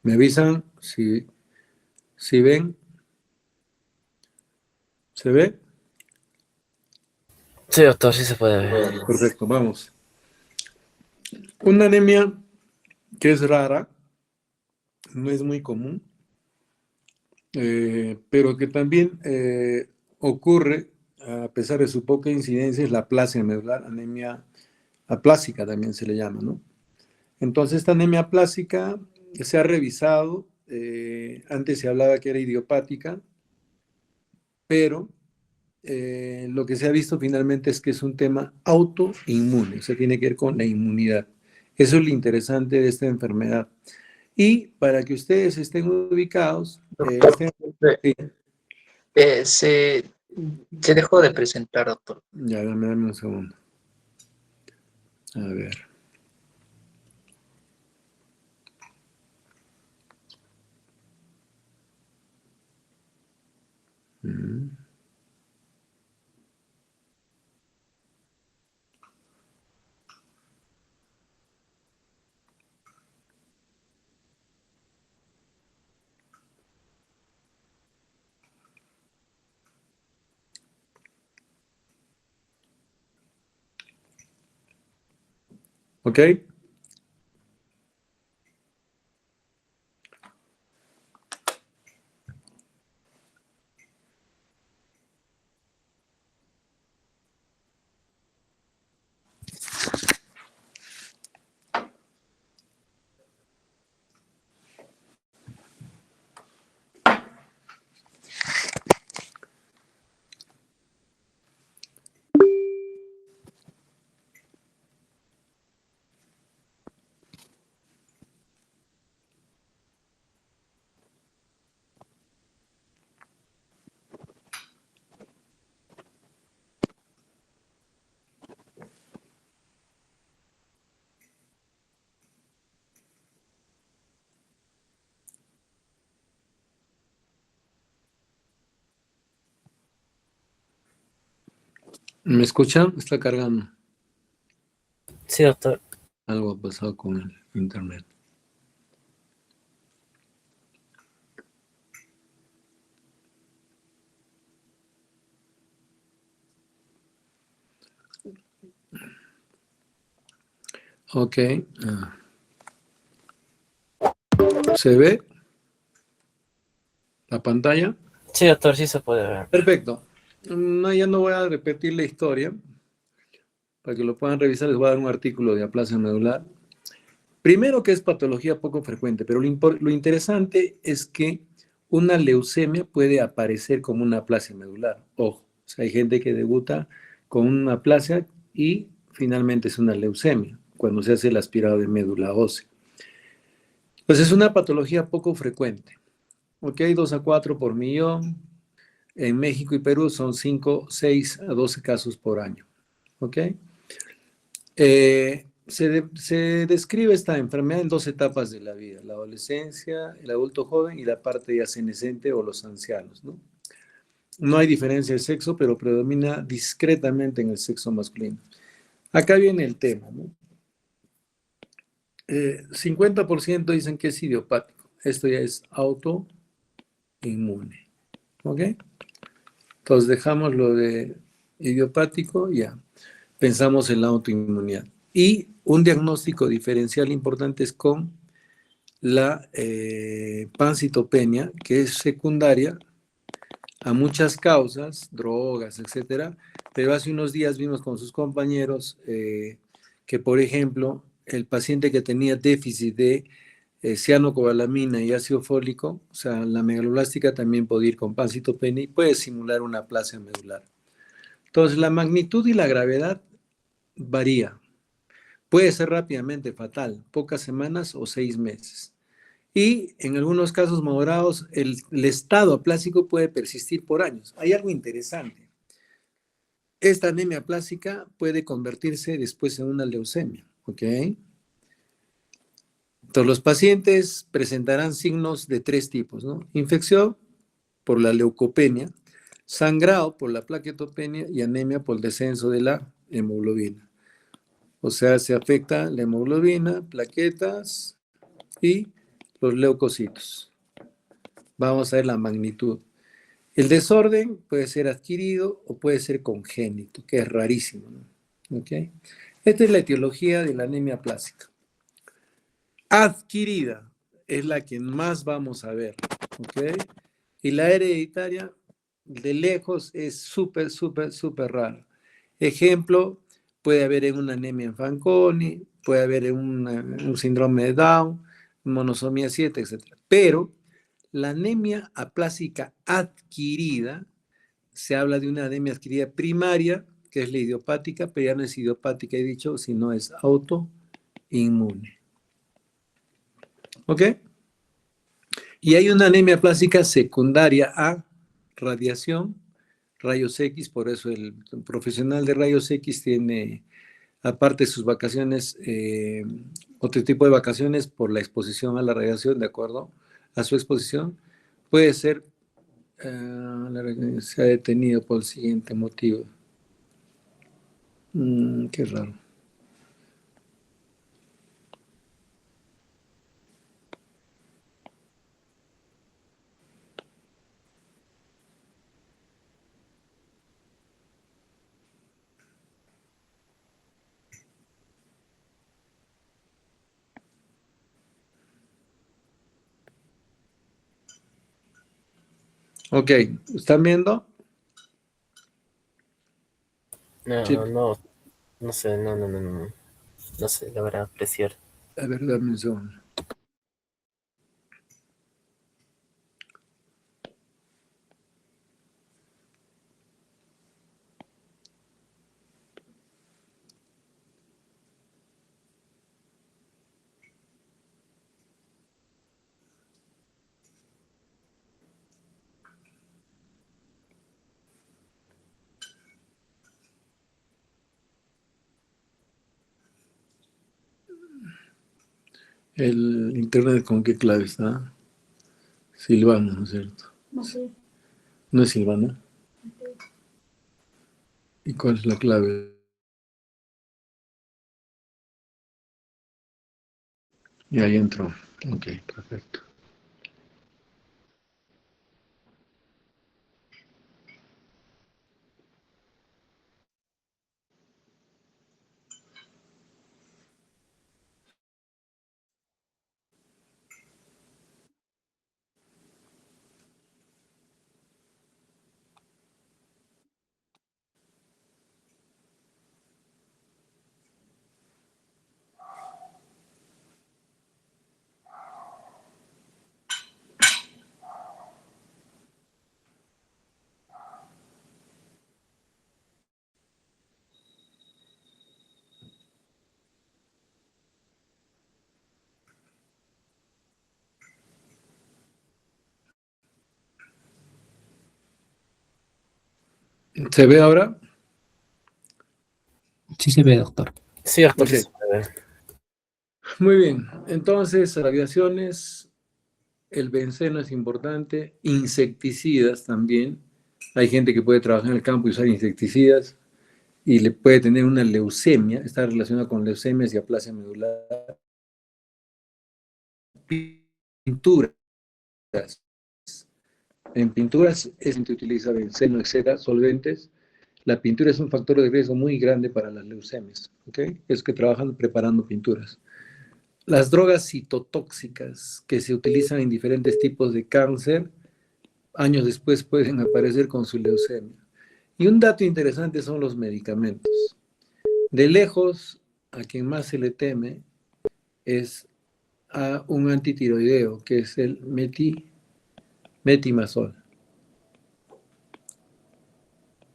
Me avisan si ven. ¿Se ve? Sí, doctor, sí se puede ver. Perfecto, vamos. Una anemia que es rara, no es muy común, pero que también ocurre, a pesar de su poca incidencia, es la aplasia medular, anemia aplásica también se le llama, ¿no? Entonces, esta anemia aplásica se ha revisado, antes se hablaba que era idiopática, pero lo que se ha visto finalmente es que es un tema autoinmune, o sea, tiene que ver con la inmunidad. Eso es lo interesante de esta enfermedad. Y para que ustedes estén ubicados, Doctor, sí, se dejó de presentar, doctor. ya, dame un segundo. A ver. Mm. ¿Ok? ¿Me escuchan? Está cargando. Sí, doctor. Algo ha pasado con el internet. Ok. ¿Se ve la pantalla? Sí, doctor, sí se puede ver. Perfecto. No, ya no voy a repetir la historia. Para que lo puedan revisar, les voy a dar un artículo de aplasia medular. Primero que es patología poco frecuente, pero lo interesante es que una leucemia puede aparecer como una aplasia medular. Ojo, o sea, hay gente que debuta con una aplasia y finalmente es una leucemia cuando se hace el aspirado de médula ósea. Pues es una patología poco frecuente. ¿Ok? 2 a 4 por millón. En México y Perú son 5, 6 a 12 casos por año. ¿Ok? Se describe esta enfermedad en dos etapas de la vida, la adolescencia, el adulto joven y la parte ya senescente o los ancianos, ¿no? No hay diferencia de sexo, pero predomina discretamente en el sexo masculino. Acá viene el tema, ¿no? 50% dicen que es idiopático. Esto ya es autoinmune, ¿ok? Entonces dejamos lo de idiopático, ya. Pensamos en la autoinmunidad. Y un diagnóstico diferencial importante es con la pancitopenia, que es secundaria a muchas causas, drogas, etcétera, pero hace unos días vimos con sus compañeros que, por ejemplo, el paciente que tenía déficit de cianocobalamina y ácido fólico, o sea, la megaloblástica también puede ir con pancitopenia y puede simular una aplasia medular. Entonces, la magnitud y la gravedad varía. Puede ser rápidamente fatal, pocas semanas o 6 meses. Y en algunos casos moderados, el estado aplásico puede persistir por años. Hay algo interesante. Esta anemia plástica puede convertirse después en una leucemia, ¿ok? Entonces, los pacientes presentarán signos de 3 tipos, ¿no? Infección por la leucopenia, sangrado por la plaquetopenia y anemia por el descenso de la hemoglobina. O sea, se afecta la hemoglobina, plaquetas y los leucocitos. Vamos a ver la magnitud. El desorden puede ser adquirido o puede ser congénito, que es rarísimo, ¿no? ¿Ok? Esta es la etiología de la anemia plástica. Adquirida es la que más vamos a ver, ¿ok? Y la hereditaria, de lejos, es súper, súper, súper rara. Ejemplo, puede haber en una anemia en Fanconi, puede haber en un síndrome de Down, monosomía 7, etc. Pero la anemia aplásica adquirida, se habla de una anemia adquirida primaria, que es la idiopática, pero ya no es idiopática, he dicho, sino es autoinmune. ¿Ok? Y hay una anemia plástica secundaria a radiación, rayos X, por eso el profesional de rayos X tiene, aparte de sus vacaciones, otro tipo de vacaciones por la exposición a la radiación, de acuerdo a su exposición. Puede ser, se ha detenido por el siguiente motivo. Qué raro. Ok, ¿están viendo? Sí. No sé, no. No sé, la verdad, apreciar. A ver, dame un segundo. El internet, ¿con qué clave está? Silvana, ¿no es cierto? No sé. ¿No es Silvana? ¿Y cuál es la clave? Y ahí entró. Ok, perfecto. ¿Se ve ahora? Sí se ve, doctor. Sí, doctor, Ok. sí se puede ver. Muy bien. Entonces, radiaciones, el benceno es importante, insecticidas también. Hay gente que puede trabajar en el campo y usar insecticidas y le puede tener una leucemia, está relacionada con leucemias y aplasia medular. Pinturas. En pinturas se utiliza benceno, etcétera, solventes. La pintura es un factor de riesgo muy grande para las leucemias, ¿ok? Es que trabajan preparando pinturas. Las drogas citotóxicas que se utilizan en diferentes tipos de cáncer, años después pueden aparecer con su leucemia. Y un dato interesante son los medicamentos. De lejos, a quien más se le teme es a un antitiroideo, que es el metimazol.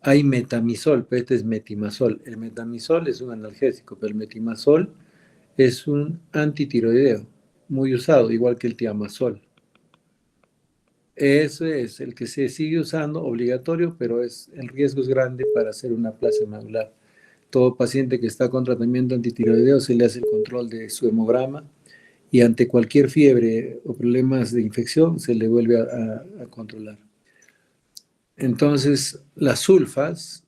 Hay metamizol, pero este es metimazol. El metamizol es un analgésico, pero el metimazol es un antitiroideo, muy usado, igual que el tiamazol. Ese es el que se sigue usando, obligatorio, pero el riesgo es grande para hacer una aplasia medular. Todo paciente que está con tratamiento antitiroideo se le hace el control de su hemograma y ante cualquier fiebre o problemas de infección se le vuelve a controlar. Entonces, las sulfas,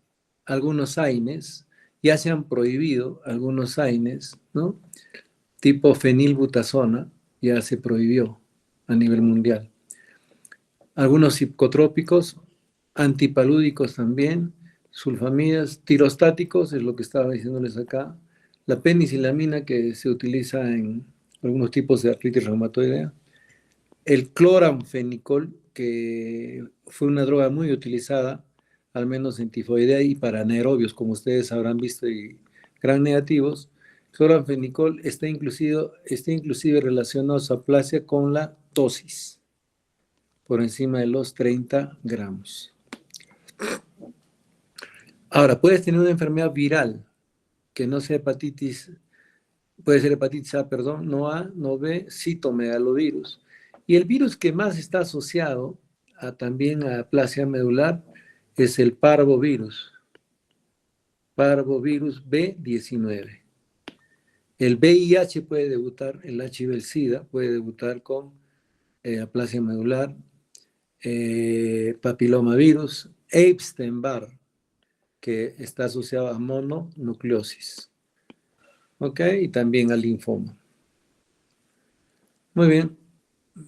algunos AINES, ya se han prohibido algunos AINES, ¿no? Tipo fenilbutazona, ya se prohibió. a nivel mundial. Algunos psicotrópicos, antipalúdicos también, sulfamidas, tirostáticos, es lo que estaba diciéndoles acá, la penicilamina que se utiliza en algunos tipos de artritis reumatoidea, el cloranfenicol, que fue una droga muy utilizada, al menos en tifoidea y para anaerobios, como ustedes habrán visto, y gran negativos. Cloranfenicol está inclusive relacionado a su aplasia con la tosis, por encima de los 30 gramos. Ahora, puedes tener una enfermedad viral, que no sea hepatitis, puede ser hepatitis A, perdón, no A, no B, citomegalovirus. Y el virus que más está asociado también a aplasia medular es el parvovirus B19. El VIH puede debutar, el HIV, el SIDA, puede debutar con aplasia medular, papilomavirus, Epstein-Barr, que está asociado a mononucleosis, ¿ok? Y también al linfoma. Muy bien,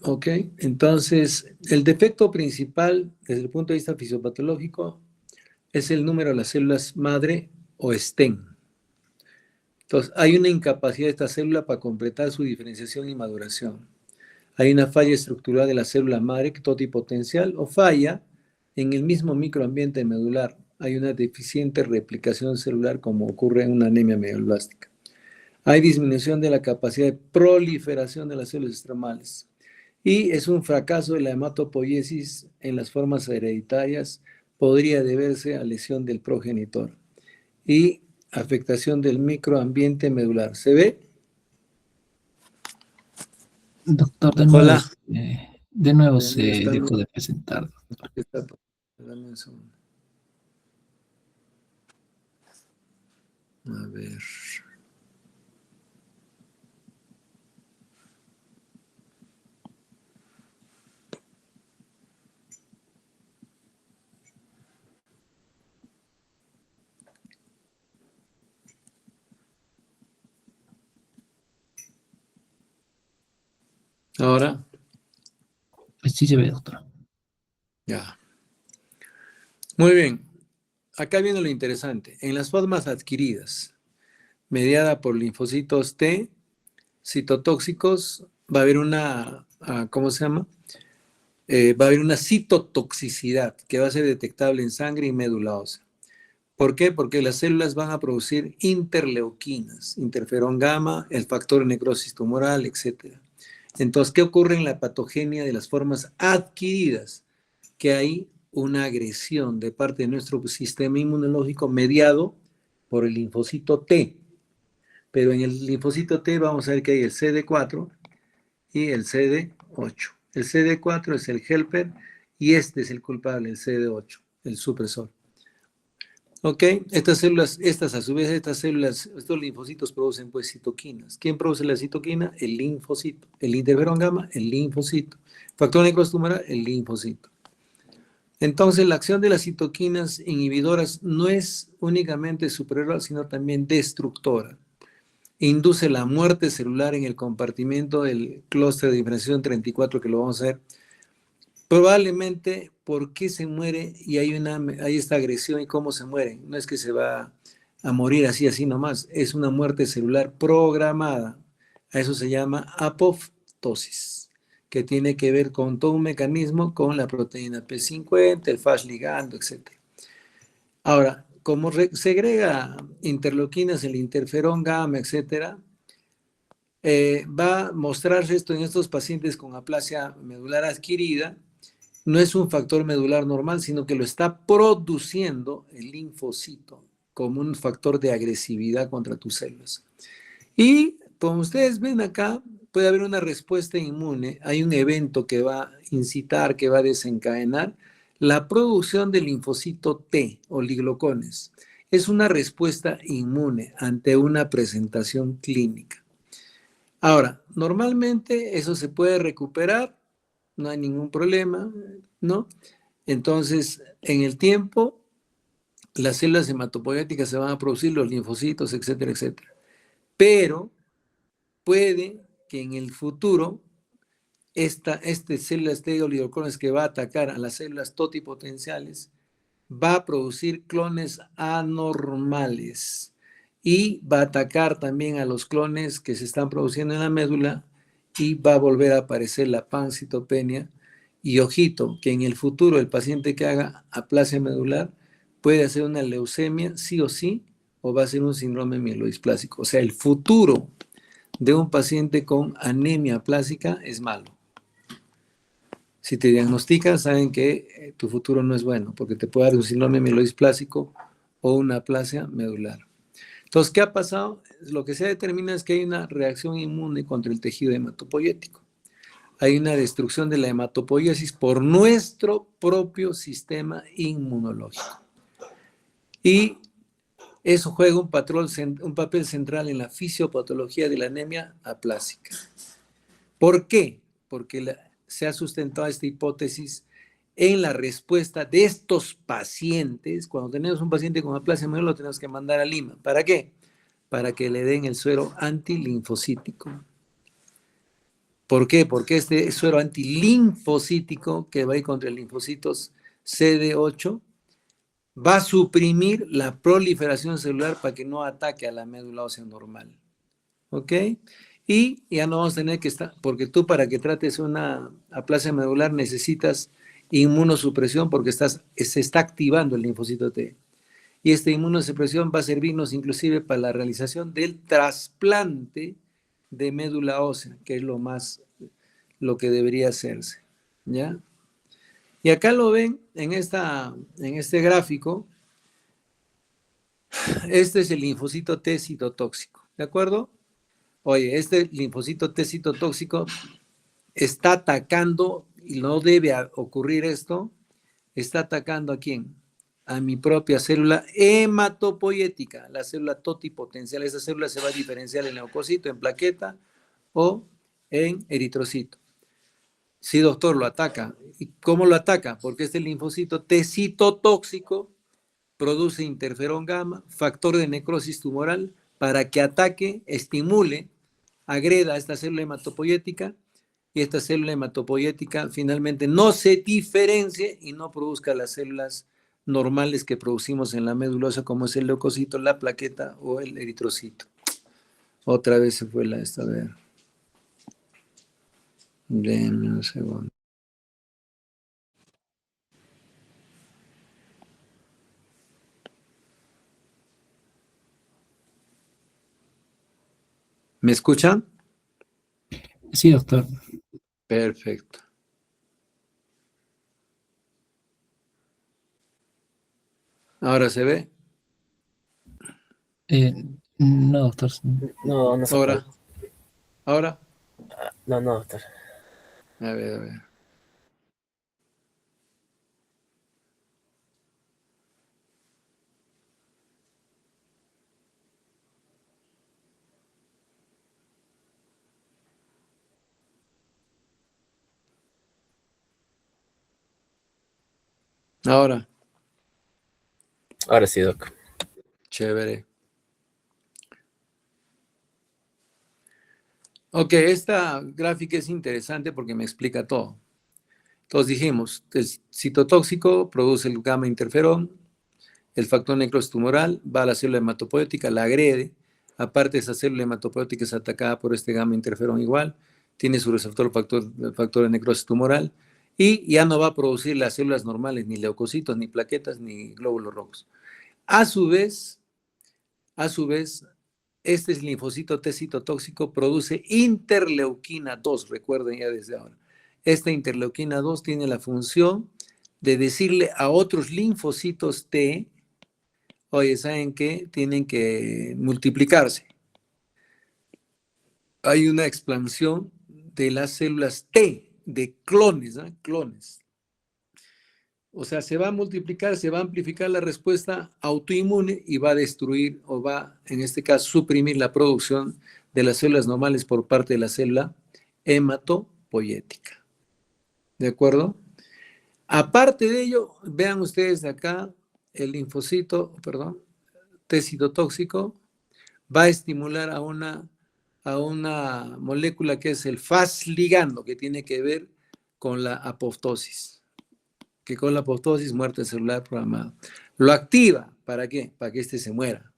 ¿ok? Entonces, el defecto principal desde el punto de vista fisiopatológico es el número de las células madre o STEM. Entonces, hay una incapacidad de esta célula para completar su diferenciación y maduración. Hay una falla estructural de la célula madre, totipotencial, o falla en el mismo microambiente medular. Hay una deficiente replicación celular, como ocurre en una anemia meduloblástica. Hay disminución de la capacidad de proliferación de las células estromales. Y es un fracaso de la hematopoiesis en las formas hereditarias, podría deberse a lesión del progenitor. Y afectación del microambiente medular. ¿Se ve? Doctor, Hola. de nuevo Ya se están. dejó de presentar. Dame un segundo. A ver. Ahora, Sí se ve, doctor. ya. Muy bien. Acá viene lo interesante. En las formas adquiridas, mediada por linfocitos T, citotóxicos, va a haber una, ¿cómo se llama? Va a haber una citotoxicidad que va a ser detectable en sangre y médula ósea. ¿Por qué? Porque las células van a producir interleuquinas, interferón gamma, el factor de necrosis tumoral, etc. Entonces, ¿qué ocurre en la patogenia de las formas adquiridas? Que hay una agresión de parte de nuestro sistema inmunológico mediado por el linfocito T. Pero en el linfocito T vamos a ver que hay el CD4 y el CD8. El CD4 es el helper y este es el culpable, el CD8, el supresor. ¿Ok? Estas células, a su vez, estas células, estos linfocitos producen pues citoquinas. ¿Quién produce la citoquina? El linfocito. El interferón gamma, el linfocito. Factor necrosis tumoral, el linfocito. Entonces, la acción de las citoquinas inhibidoras no es únicamente superior, sino también destructora. Induce la muerte celular en el compartimento del clúster de diferenciación 34, que lo vamos a ver. Probablemente, ¿por qué se muere? Y hay esta agresión y cómo se muere. No es que se va a morir así nomás. Es una muerte celular programada. A eso se llama apoptosis, que tiene que ver con todo un mecanismo con la proteína P50, el Fas ligando, etc. Ahora, como segrega interleuquinas, el interferón gamma, etc., va a mostrarse esto en estos pacientes con aplasia medular adquirida. No es un factor medular normal, sino que lo está produciendo el linfocito como un factor de agresividad contra tus células. Y como ustedes ven acá, puede haber una respuesta inmune. Hay un evento que va a incitar, que va a desencadenar la producción del linfocito T, oliglocones. Es una respuesta inmune ante una presentación clínica. Ahora, normalmente eso se puede recuperar, no hay ningún problema, ¿no? Entonces, en el tiempo, las células hematopoietíticas se van a producir, los linfocitos, etcétera, etcétera. Pero puede que en el futuro este células T oligoclones que va a atacar a las células totipotenciales, va a producir clones anormales y va a atacar también a los clones que se están produciendo en la médula y va a volver a aparecer la pancitopenia. Y ojito, que en el futuro el paciente que haga aplasia medular puede hacer una leucemia sí o sí, o va a ser un síndrome mielodisplásico. O sea, el futuro de un paciente con anemia plástica es malo. Si te diagnostican, saben que tu futuro no es bueno, porque te puede dar un síndrome mielodisplásico o una aplasia medular. Entonces, ¿qué ha pasado? Lo que se determina es que hay una reacción inmune contra el tejido hematopoyético. Hay una destrucción de la hematopoiesis por nuestro propio sistema inmunológico. Y eso juega un papel central en la fisiopatología de la anemia aplásica. ¿Por qué? Porque se ha sustentado esta hipótesis en la respuesta de estos pacientes. Cuando tenemos un paciente con aplasia medular, lo tenemos que mandar a Lima. ¿Para qué? Para que le den el suero antilinfocítico. ¿Por qué? Porque este suero antilinfocítico que va a ir contra linfocitos CD8 va a suprimir la proliferación celular para que no ataque a la médula ósea normal. ¿Ok? Y ya no vamos a tener que estar, porque tú para que trates una aplasia medular necesitas inmunosupresión porque se está activando el linfocito T. Y esta inmunosupresión va a servirnos inclusive para la realización del trasplante de médula ósea, que es lo que debería hacerse. ¿Ya? Y acá lo ven en este gráfico. Este es el linfocito T citotóxico, ¿de acuerdo? Oye, este linfocito T citotóxico está atacando, y no debe ocurrir esto, está atacando ¿a quién? A mi propia célula hematopoyética, la célula totipotencial. Esa célula se va a diferenciar en leucocito, en plaqueta o en eritrocito. Sí, doctor, lo ataca. ¿Y cómo lo ataca? Porque este linfocito T citotóxico produce interferón gamma, factor de necrosis tumoral, para que ataque, estimule, agreda a esta célula hematopoyética y esta célula hematopoyética finalmente no se diferencie y no produzca las células normales que producimos en la médula ósea, como es el leucocito, la plaqueta o el eritrocito. Otra vez se fue esta, a ver. Denme un segundo. ¿Me escuchan? Sí, doctor. Perfecto. ¿Ahora se ve? No, doctor. No, no se puede. ¿Ahora? No, doctor. A ver, a ver. Ahora. Ahora sí, doc. Chévere. Ok, esta gráfica es interesante porque me explica todo. Entonces dijimos, el citotóxico produce el gamma interferón, el factor necrosis tumoral va a la célula hematopoética, la agrede, aparte esa célula hematopoética es atacada por este gamma interferón igual, tiene su receptor factor de necrosis tumoral y ya no va a producir las células normales, ni leucocitos, ni plaquetas, ni glóbulos rojos. A su vez, este linfocito T citotóxico produce interleuquina 2, recuerden ya desde ahora. Esta interleuquina 2 tiene la función de decirle a otros linfocitos T, oye, ¿saben qué? Tienen que multiplicarse. Hay una expansión de las células T, de clones, ¿eh? Clones. O sea, se va a multiplicar, se va a amplificar la respuesta autoinmune y va a destruir o va, en este caso, suprimir la producción de las células normales por parte de la célula hematopoyética. ¿De acuerdo? Aparte de ello, vean ustedes de acá, el linfocito, T citotóxico, va a estimular a a una molécula que es el Fas ligando, que tiene que ver con la apoptosis, que con la apoptosis, muerte celular programada. Lo activa, ¿para qué? Para que este se muera.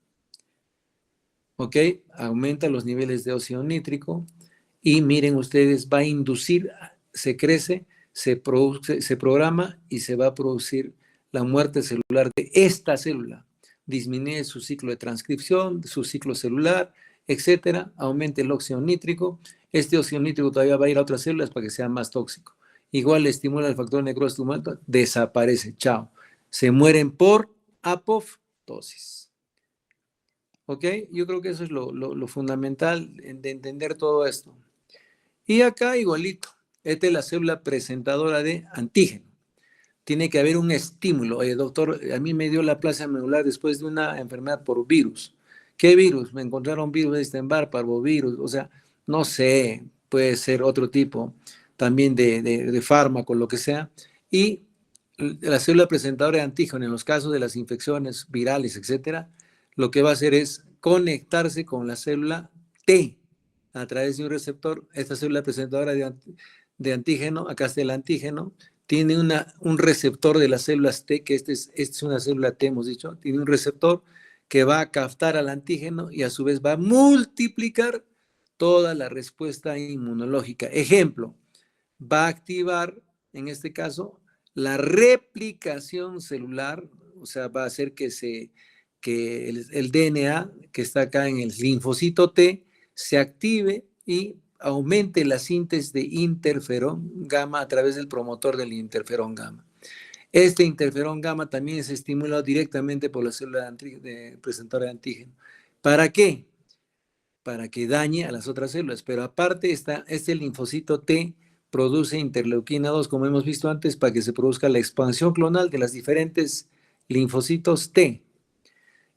¿Ok? Aumenta los niveles de óxido nítrico y miren ustedes, va a inducir, se crece, se produce, se programa y se va a producir la muerte celular de esta célula. Disminuye su ciclo de transcripción, su ciclo celular, etcétera, aumenta el óxido nítrico. Este óxido nítrico todavía va a ir a otras células para que sea más tóxico. Igual estimula el factor necrosis tumoral, desaparece, chao. Se mueren por apoptosis. ¿Ok? Yo creo que eso es lo fundamental de entender todo esto. Y acá igualito, esta es la célula presentadora de antígeno. Tiene que haber un estímulo. Oye, doctor, a mí me dio la plasia medular después de una enfermedad por virus. ¿Qué virus? Me encontraron virus de Epstein-Barr, parvovirus, o sea, no sé, puede ser otro tipo también de fármaco, lo que sea. Y la célula presentadora de antígeno, en los casos de las infecciones virales, etcétera, lo que va a hacer es conectarse con la célula T a través de un receptor. Esta célula presentadora de antígeno, acá está el antígeno, tiene un receptor de las células T, que esta es una célula T, hemos dicho, tiene un receptor que va a captar al antígeno y a su vez va a multiplicar toda la respuesta inmunológica. Ejemplo, va a activar, en este caso, la replicación celular, o sea, va a hacer que el DNA que está acá en el linfocito T se active y aumente la síntesis de interferón gamma a través del promotor del interferón gamma. Este interferón gamma también es estimulado directamente por la célula presentadora de antígeno. ¿Para qué? Para que dañe a las otras células. Pero aparte este linfocito T produce interleuquina 2, como hemos visto antes, para que se produzca la expansión clonal de las diferentes linfocitos T.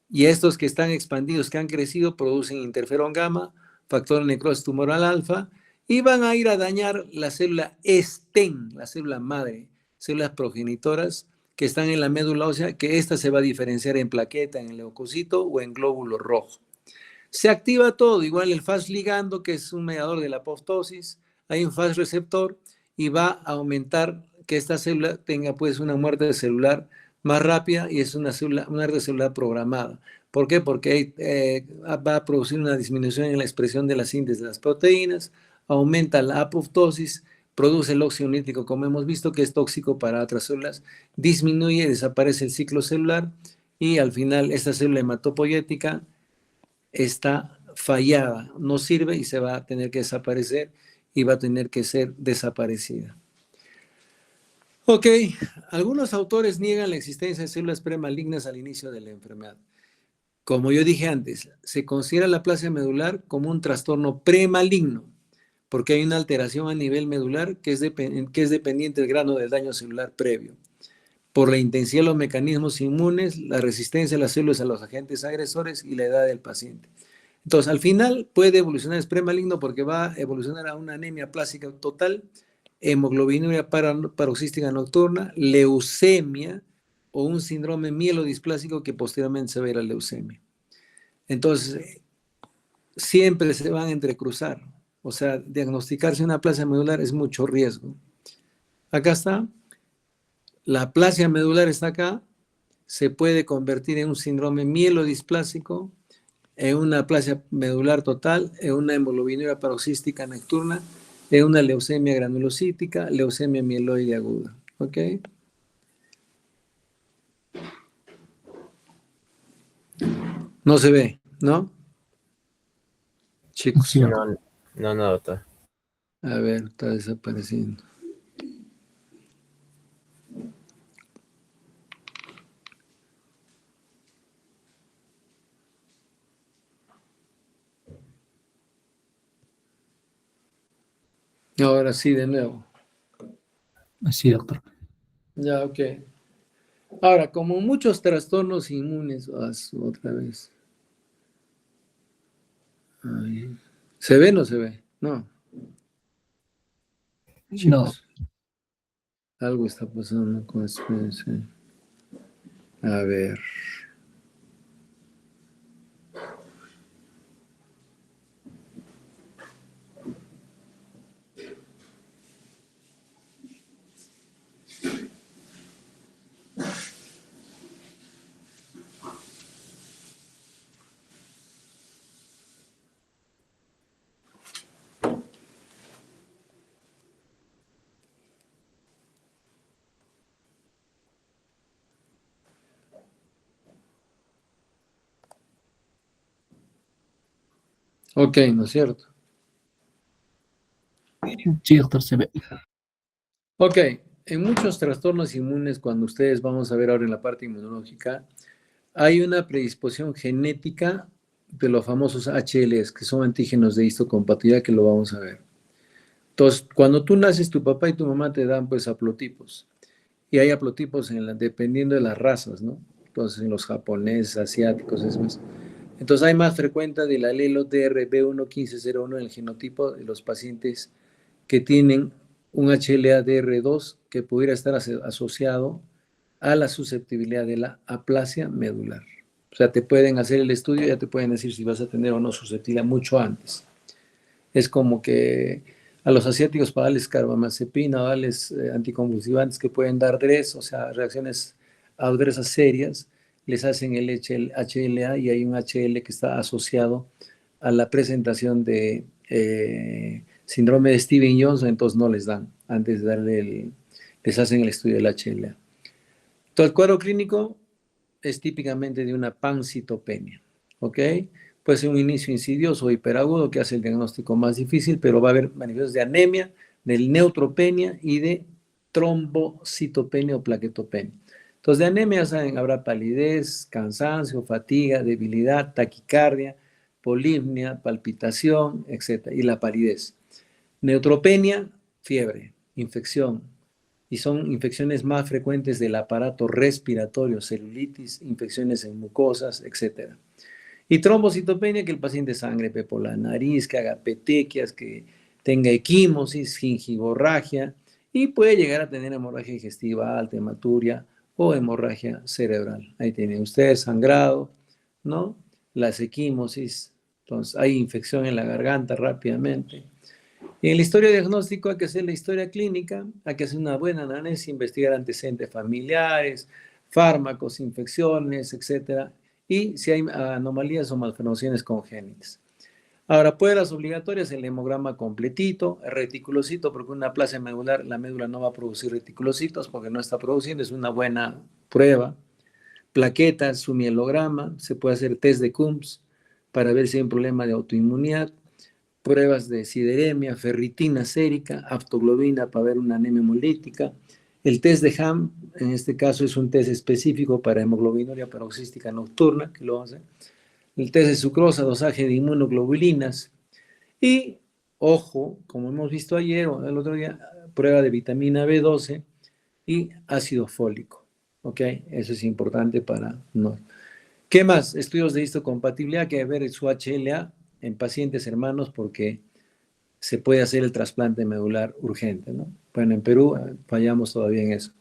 Y estos que están expandidos, que han crecido, producen interferón gamma, factor de necrosis tumoral alfa, y van a ir a dañar la célula STEM, la célula madre, células progenitoras que están en la médula ósea, que esta se va a diferenciar en plaqueta, en leucocito o en glóbulo rojo. Se activa todo, igual el Fas ligando, que es un mediador de la apoptosis, hay un Fas receptor y va a aumentar que esta célula tenga pues una muerte celular más rápida y es una muerte celular programada. ¿Por qué? Porque va a producir una disminución en la expresión de la síntesis de las proteínas, aumenta la apoptosis, produce el óxido nítrico, como hemos visto, que es tóxico para otras células, disminuye, desaparece el ciclo celular y al final esta célula hematopoyética está fallada, no sirve y se va a tener que desaparecer y va a tener que ser desaparecida. Ok, algunos autores niegan la existencia de células premalignas al inicio de la enfermedad. Como yo dije antes, se considera la plasia medular como un trastorno premaligno, porque hay una alteración a nivel medular que es dependiente del grado del daño celular previo. Por la intensidad de los mecanismos inmunes, la resistencia de las células a los agentes agresores y la edad del paciente. Entonces, al final puede evolucionar, es premaligno porque va a evolucionar a una anemia plástica total, hemoglobinuria paroxística nocturna, leucemia o un síndrome mielodisplásico que posteriormente se va a ir a leucemia. Entonces, siempre se van a entrecruzar. O sea, diagnosticarse una plasia medular es mucho riesgo. Acá está. La plasia medular está acá. Se puede convertir en un síndrome mielodisplásico, en una plasia medular total, en una hemoglobinuria paroxística nocturna, en una leucemia granulocítica, leucemia mieloide aguda. ¿Ok? No se ve, ¿no? Chicos. Sí, doctor. No, doctor. A ver, está desapareciendo. Ahora sí, de nuevo. Sí, doctor. Ya, ok. Ahora, como muchos trastornos inmunes, otra vez. Ay. ¿Se ve o no se ve? No. No. Chicos, algo está pasando con espérense. A ver. Ok, ¿no es cierto? Sí, doctor, se ve. Ok, en muchos trastornos inmunes, cuando ustedes vamos a ver ahora en la parte inmunológica, hay una predisposición genética de los famosos HLs, que son antígenos de histocompatibilidad, que lo vamos a ver. Entonces, cuando tú naces, tu papá y tu mamá te dan pues haplotipos. Y hay haplotipos dependiendo de las razas, ¿no? Entonces, en los japoneses, asiáticos, es más. Entonces, hay más frecuente del alelo DRB1 1501 en el genotipo de los pacientes que tienen un HLA-DR2 que pudiera estar asociado a la susceptibilidad de la aplasia medular. O sea, te pueden hacer el estudio y ya te pueden decir si vas a tener o no susceptibilidad mucho antes. Es como que a los asiáticos para darles carbamazepina o darles anticonvulsivantes que pueden dar DRES, o sea, reacciones adversas serias, les hacen el HLA y hay un HL que está asociado a la presentación de síndrome de Steven-Johnson, entonces no les dan, antes de les hacen el estudio del HLA. Entonces, el cuadro clínico es típicamente de una pancitopenia, ¿ok? Puede ser un inicio insidioso o hiperagudo que hace el diagnóstico más difícil, pero va a haber manifestaciones de anemia, de neutropenia y de trombocitopenia o plaquetopenia. Entonces, de anemia, saben, habrá palidez, cansancio, fatiga, debilidad, taquicardia, polimnia, palpitación, etc. Y la palidez. Neutropenia, fiebre, infección, y son infecciones más frecuentes del aparato respiratorio, celulitis, infecciones en mucosas, etc. Y trombocitopenia, que el paciente sangre por la nariz, que haga petequias, que tenga equimosis, gingivorragia, y puede llegar a tener hemorragia digestiva alta, hematuria o hemorragia cerebral. Ahí tienen ustedes sangrado, ¿no? Las equimosis, entonces hay infección en la garganta rápidamente. Y en la historia diagnóstico hay que hacer la historia clínica, hay que hacer una buena análisis, investigar antecedentes familiares, fármacos, infecciones, etcétera, y si hay anomalías o malformaciones congénitas. Ahora, pruebas obligatorias, el hemograma completito, el reticulocito, porque una aplasia medular, la médula no va a producir reticulocitos porque no está produciendo, es una buena prueba. Plaquetas, su mielograma, se puede hacer test de Coombs para ver si hay un problema de autoinmunidad, pruebas de sideremia, ferritina sérica, aftoglobina para ver una anemia hemolítica. El test de Ham, en este caso, es un test específico para hemoglobinuria paroxística nocturna, que lo vamos a hacer. El test de sucrosa, dosaje de inmunoglobulinas. Y, ojo, como hemos visto ayer o el otro día, prueba de vitamina B12 y ácido fólico. ¿Ok? Eso es importante para... No. ¿Qué más? Estudios de histocompatibilidad, que ver su HLA en pacientes hermanos porque se puede hacer el trasplante medular urgente, ¿no? Bueno, en Perú fallamos todavía en eso.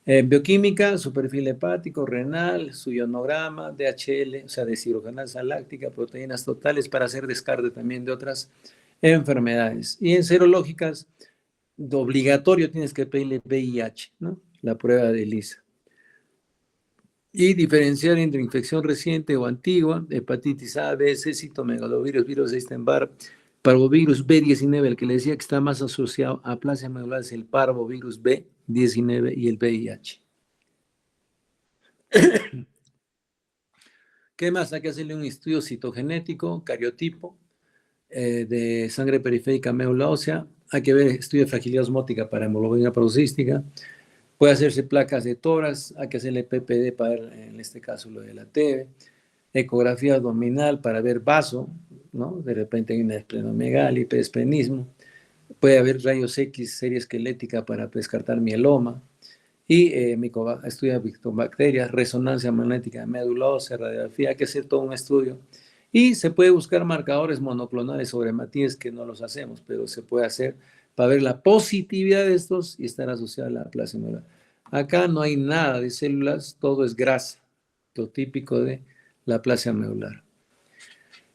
Bioquímica, su perfil hepático, renal, su ionograma, DHL, o sea, deshidrogenasa láctica, proteínas totales para hacer descarte también de otras enfermedades. Y en serológicas, obligatorio tienes que pedirle VIH, ¿no? La prueba de ELISA. Y diferenciar entre infección reciente o antigua, hepatitis A, B, C, citomegalovirus, virus de Epstein-Barr, parvovirus B19, el que le decía que está más asociado a aplasia medular es el parvovirus B19 y el VIH. ¿Qué más? Hay que hacerle un estudio citogenético, cariotipo, de sangre periférica médula ósea. Hay que ver estudio de fragilidad osmótica para hemoglobina paroxística. Puede hacerse placas de tórax, hay que hacerle PPD para ver, en este caso, lo de la TB. Ecografía abdominal para ver vaso, ¿no? De repente hay una esplenomegalia, hiperesplenismo. Puede haber rayos X, serie esquelética para descartar mieloma. Y estudia bacterias, resonancia magnética de médula ósea, radiografía, hay que hacer todo un estudio. Y se puede buscar marcadores monoclonales sobre matrices que no los hacemos, pero se puede hacer para ver la positividad de estos y estar asociada a la aplasia medular. Acá no hay nada de células, todo es grasa, lo típico de la aplasia medular.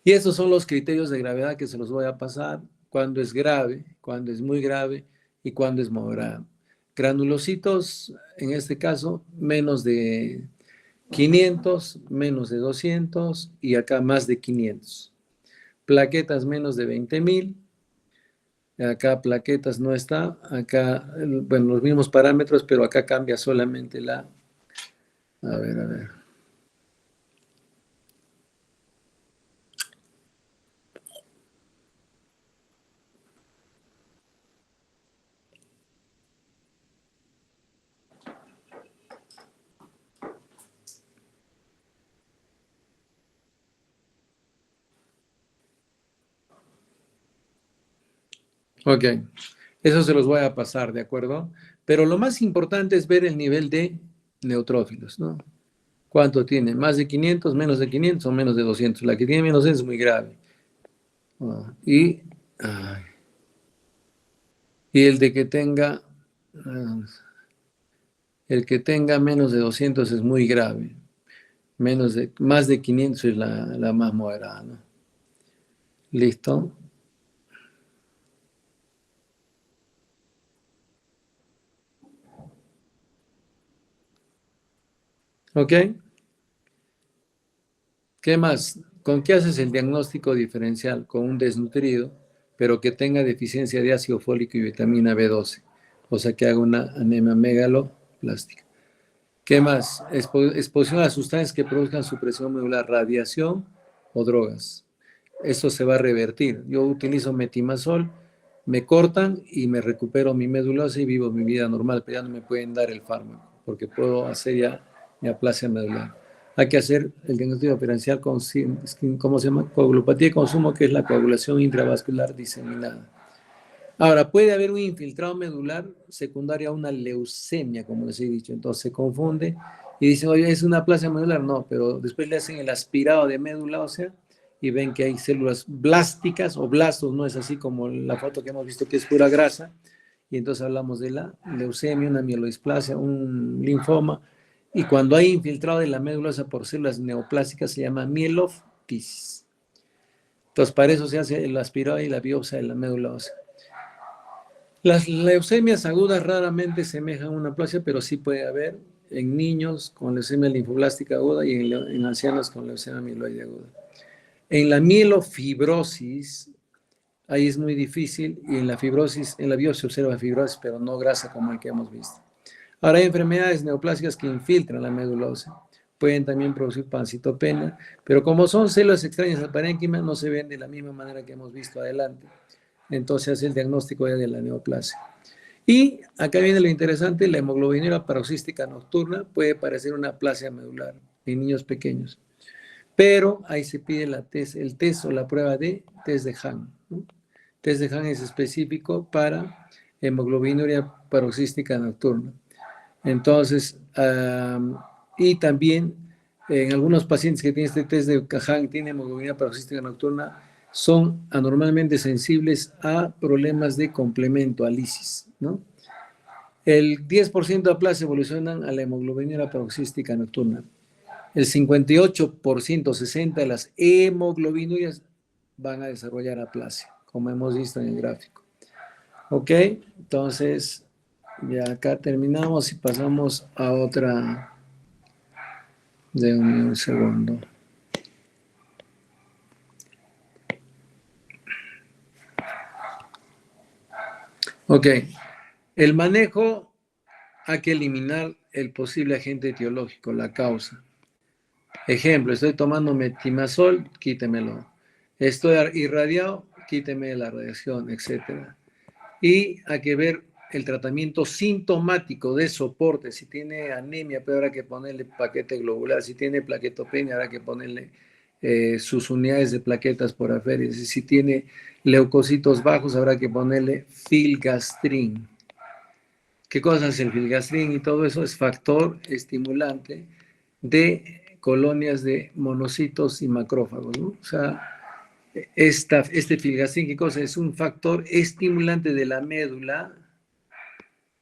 Y estos son los criterios de gravedad que se los voy a pasar, cuando es grave, cuando es muy grave y cuando es moderado. Granulocitos, en este caso, menos de 500, menos de 200 y acá más de 500. Plaquetas menos de 20,000. Acá plaquetas no está. Acá, bueno, los mismos parámetros, pero acá cambia solamente la... A ver. Ok, eso se los voy a pasar, ¿de acuerdo? Pero lo más importante es ver el nivel de neutrófilos, ¿no? ¿Cuánto tiene? ¿Más de 500, menos de 500 o menos de 200? La que tiene menos es muy grave. Ay, y ah, el que tenga menos de 200 es muy grave. Más de 500 es la más moderada, ¿no? ¿Listo? ¿Ok? ¿Qué más? ¿Con qué haces el diagnóstico diferencial? Con un desnutrido, pero que tenga deficiencia de ácido fólico y vitamina B12, o sea que haga una anemia megaloplástica. ¿Qué más? Exposición a sustancias que produzcan supresión medular, radiación o drogas. Esto se va a revertir. Yo utilizo metimazol, me cortan y me recupero mi médula ósea y vivo mi vida normal, pero ya no me pueden dar el fármaco, porque puedo hacer ya mi aplasia medular. Hay que hacer el diagnóstico diferencial con, ¿cómo se llama? Coagulopatía de consumo, que es la coagulación intravascular diseminada. Ahora, puede haber un infiltrado medular secundario a una leucemia, como les he dicho. Entonces se confunde y dicen, oye, es una aplasia medular. No, pero después le hacen el aspirado de médula ósea y ven que hay células blásticas o blastos, no es así como la foto que hemos visto que es pura grasa. Y entonces hablamos de la leucemia, una mielodisplasia, un linfoma. Y cuando hay infiltrado de la médula ósea por células neoplásicas se llama mielofisis. Entonces, para eso se hace el aspirado y la biopsia de la médula ósea. Las leucemias agudas raramente semejan a una aplasia, pero sí puede haber en niños con leucemia linfoblástica aguda y en ancianos con leucemia mieloide aguda. En la mielofibrosis, ahí es muy difícil, y en la fibrosis, en la biopsia se observa fibrosis, pero no grasa como el que hemos visto. Ahora hay enfermedades neoplásicas que infiltran la médula ósea. Pueden también producir pancitopenia, pero como son células extrañas al parénquima, no se ven de la misma manera que hemos visto adelante. Entonces hace el diagnóstico ya de la neoplasia. Y acá viene lo interesante, la hemoglobinura paroxística nocturna puede parecer una aplasia medular en niños pequeños, pero ahí se pide el test o la prueba de test de Hahn, ¿no? Test de Hahn es específico para hemoglobinura paroxística nocturna. Entonces, y también en algunos pacientes que tienen este test de Hahn, tienen hemoglobina paroxística nocturna, son anormalmente sensibles a problemas de complemento, a lisis, ¿no? El 10% de aplasia evolucionan a la hemoglobina paroxística nocturna. El 58%, 60% de las hemoglobinuras van a desarrollar aplasia, como hemos visto en el gráfico. ¿Ok? Entonces, ya acá terminamos y pasamos a otra. De un segundo. Ok. El manejo, hay que eliminar el posible agente etiológico, la causa. Ejemplo, estoy tomando metimazol, quítemelo. Estoy irradiado, quíteme la radiación, etc. Y hay que ver el tratamiento sintomático de soporte. Si tiene anemia, pues habrá que ponerle paquete globular. Si tiene plaquetopenia, habrá que ponerle sus unidades de plaquetas por aféresis. Si tiene leucocitos bajos, habrá que ponerle filgastrin. ¿Qué cosa es el filgastrin? Y todo eso es factor estimulante de colonias de monocitos y macrófagos, ¿no? O sea, este filgastrin, ¿qué cosa? Es un factor estimulante de la médula,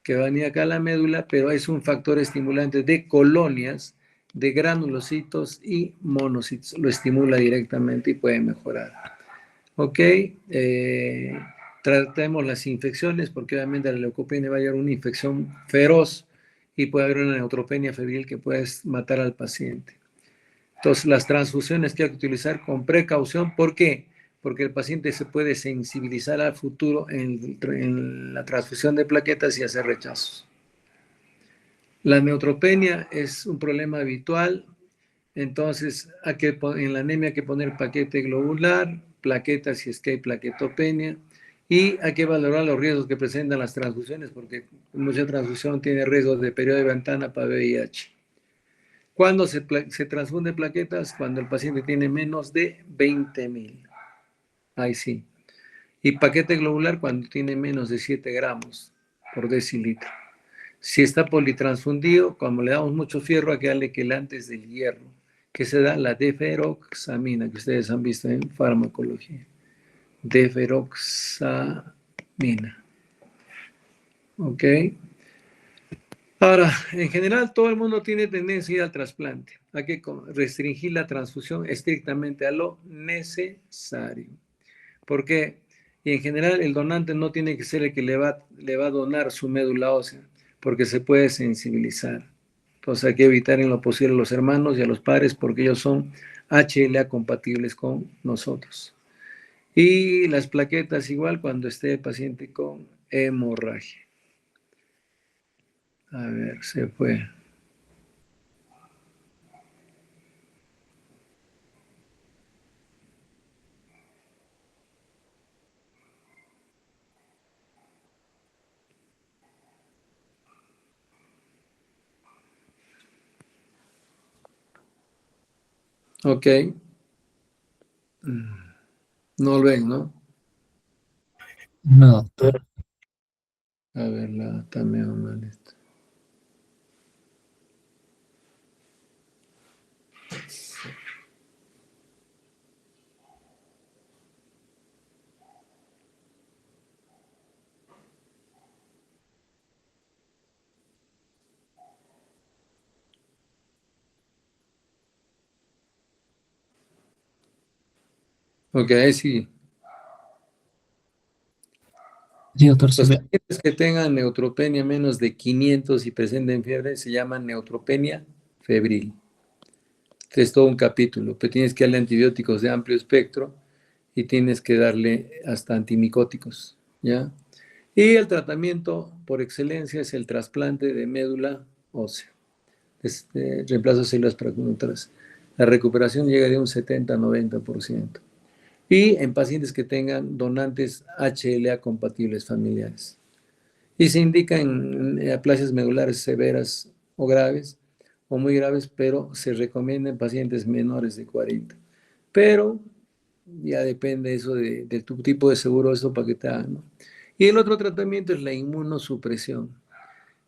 que va a venir acá a la médula, pero es un factor estimulante de colonias de granulocitos y monocitos. Lo estimula directamente y puede mejorar. Ok, tratemos las infecciones, porque obviamente la leucopenia va a llevar una infección feroz y puede haber una neutropenia febril que puede matar al paciente. Entonces, las transfusiones que hay que utilizar con precaución. ¿Por qué? Porque el paciente se puede sensibilizar al futuro en la transfusión de plaquetas y hacer rechazos. La neutropenia es un problema habitual, entonces en la anemia hay que poner paquete globular, plaquetas si es que hay plaquetopenia, y hay que valorar los riesgos que presentan las transfusiones, porque mucha transfusión tiene riesgos de periodo de ventana para VIH. ¿Cuándo se transfunde plaquetas? Cuando el paciente tiene menos de 20.000. Ahí sí. Y paquete globular cuando tiene menos de 7 gramos por decilitro. Si está politransfundido, como le damos mucho fierro, hay que darle quelantes del hierro, que se da la deferoxamina, que ustedes han visto en farmacología. Deferoxamina. ¿Ok? Ahora, en general, todo el mundo tiene tendencia a ir al trasplante. Hay que restringir la transfusión estrictamente a lo necesario. ¿Por qué? Y en general, el donante no tiene que ser el que le va a donar su médula ósea, porque se puede sensibilizar. Entonces hay que evitar en lo posible a los hermanos y a los padres, porque ellos son HLA compatibles con nosotros. Y las plaquetas igual cuando esté el paciente con hemorragia. A ver, se fue. Ok. No lo ven, ¿no? No, doctor. A ver, la tameo mal esto. Ok, ahí sí. Sí, doctor, sí Los ve. pacientes que tengan neutropenia menos de 500 y presenten fiebre se llaman neutropenia febril. Este es todo un capítulo, pero tienes que darle antibióticos de amplio espectro y tienes que darle hasta antimicóticos, ¿ya? Y el tratamiento por excelencia es el trasplante de médula ósea. Reemplazo de células preconectadas. La recuperación llega de un 70-90%. Y en pacientes que tengan donantes HLA compatibles familiares. Y se indica en aplasias medulares severas o graves, o muy graves, pero se recomienda en pacientes menores de 40. Pero ya depende eso de tu tipo de seguro, eso para que te hagan, ¿no? Y el otro tratamiento es la inmunosupresión.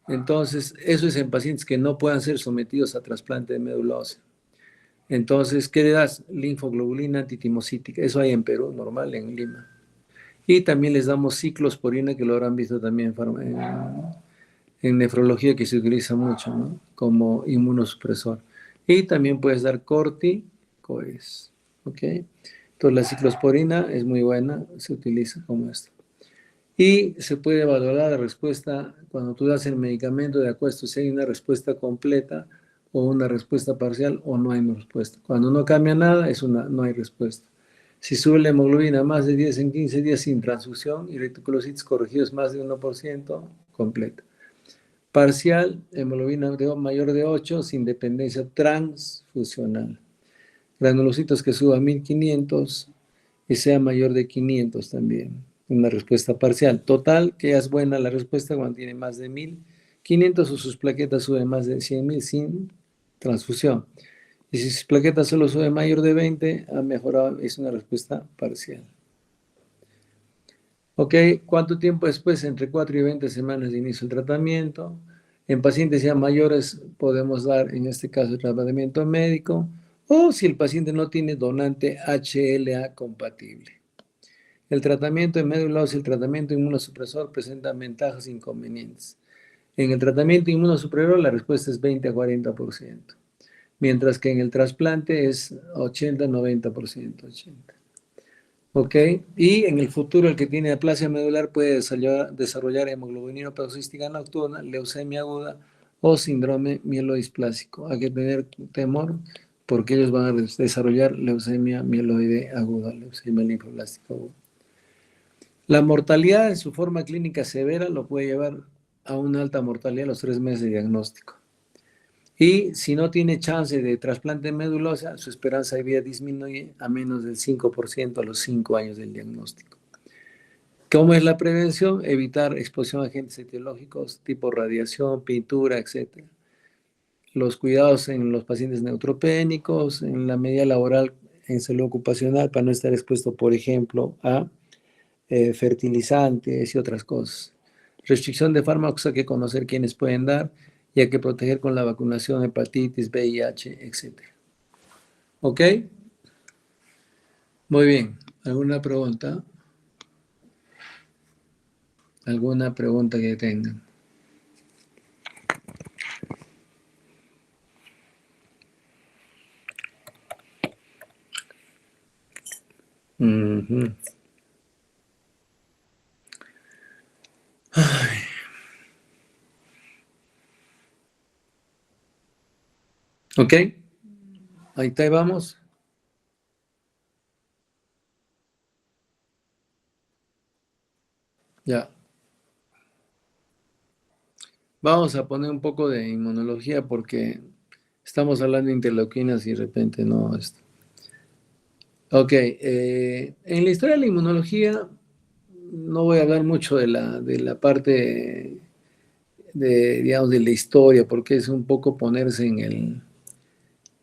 Entonces, eso es en pacientes que no puedan ser sometidos a trasplante de médula ósea. Entonces, ¿qué le das? Linfoglobulina antitimocítica. Eso hay en Perú, normal, en Lima. Y también les damos ciclosporina, que lo habrán visto también en nefrología, que se utiliza mucho, ¿no? Como inmunosupresor. Y también puedes dar corticoides, ¿ok? Entonces, la ciclosporina es muy buena, se utiliza como esto. Y se puede evaluar la respuesta cuando tú das el medicamento de acuerdo si hay una respuesta completa o una respuesta parcial o no hay una respuesta. Cuando no cambia nada, no hay respuesta. Si sube la hemoglobina más de 10 en 15 días sin transfusión y reticulocitos corregidos más de 1%, completa. Parcial, hemoglobina mayor de 8 sin dependencia transfusional. Granulocitos que suba a 1500 y sea mayor de 500 también. Una respuesta parcial. Total, que es buena la respuesta cuando tiene más de 1500 o sus plaquetas suben más de 100.000 sin transfusión. Y si sus plaquetas solo sube mayor de 20, ha mejorado, es una respuesta parcial. Ok, ¿cuánto tiempo después? Entre 4 y 20 semanas de inicio del tratamiento. En pacientes ya mayores podemos dar, en este caso, el tratamiento médico, o si el paciente no tiene donante HLA compatible. El tratamiento de médula ósea y el tratamiento inmunosupresor presentan ventajas e inconvenientes. En el tratamiento inmunosupresor la respuesta es 20-40%, mientras que en el trasplante es 80-90%. 80. ¿Ok? Y en el futuro el que tiene aplasia medular puede desarrollar hemoglobinura paroxística nocturna, leucemia aguda o síndrome mielodisplásico. Hay que tener temor porque ellos van a desarrollar leucemia mieloide aguda, leucemia linfoblástica aguda. La mortalidad en su forma clínica severa lo puede llevar a una alta mortalidad a los 3 meses de diagnóstico. Y si no tiene chance de trasplante medulosa, su esperanza de vida disminuye a menos del 5% a los 5 años del diagnóstico. ¿Cómo es la prevención? Evitar exposición a agentes etiológicos tipo radiación, pintura, etc. Los cuidados en los pacientes neutropénicos, en la medida laboral, en salud ocupacional, para no estar expuesto, por ejemplo, a fertilizantes y otras cosas. Restricción de fármacos, hay que conocer quiénes pueden dar y hay que proteger con la vacunación, hepatitis, VIH, etc. ¿Ok? Muy bien. ¿Alguna pregunta? ¿Alguna pregunta que tengan? Ujú. Ay. ¿Ok? Ahí está, vamos. Ya. Vamos a poner un poco de inmunología porque estamos hablando de interleuquinas y de repente no. Ok, en la historia de la inmunología no voy a hablar mucho de la parte digamos, de la historia, porque es un poco ponerse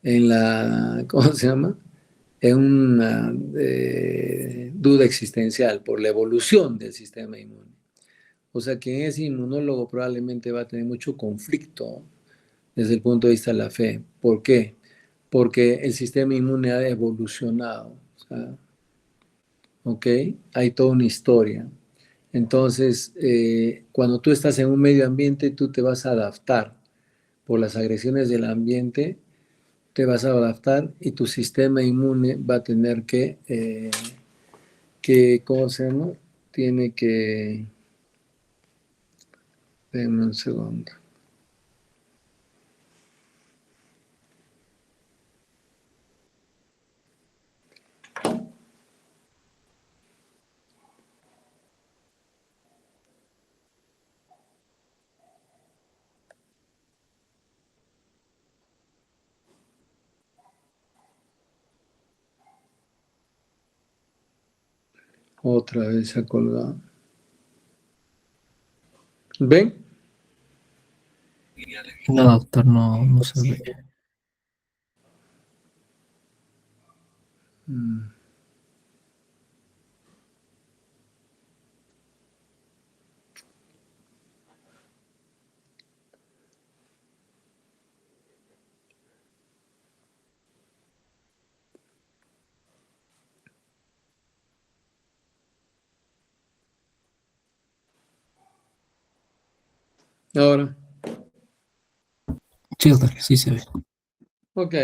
en la, ¿cómo se llama? En una duda existencial por la evolución del sistema inmune. O sea que ese inmunólogo probablemente va a tener mucho conflicto desde el punto de vista de la fe. ¿Por qué? Porque el sistema inmune ha evolucionado. O sea, ¿ok? Hay toda una historia. Entonces, cuando tú estás en un medio ambiente, tú te vas a adaptar por las agresiones del ambiente, te vas a adaptar y tu sistema inmune va a tener ¿cómo se llama? Tiene que, denme un segundo. Otra vez se ha colgado. ¿Ven? No, doctor, no, no se ve. Mm. Ahora, Sí, doctor, sí se ve. ok.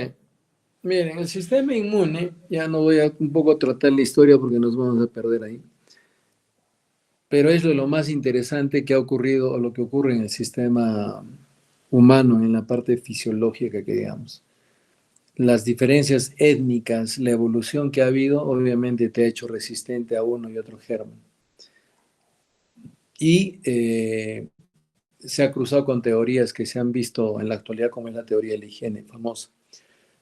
Miren, el sistema inmune, ya no voy a un poco tratar la historia porque nos vamos a perder ahí, pero es lo más interesante que ha ocurrido o lo que ocurre en el sistema humano, en la parte fisiológica que digamos. Las diferencias étnicas, la evolución que ha habido, obviamente te ha hecho resistente a uno y otro germen. Y se ha cruzado con teorías que se han visto en la actualidad, como es la teoría de la higiene famosa.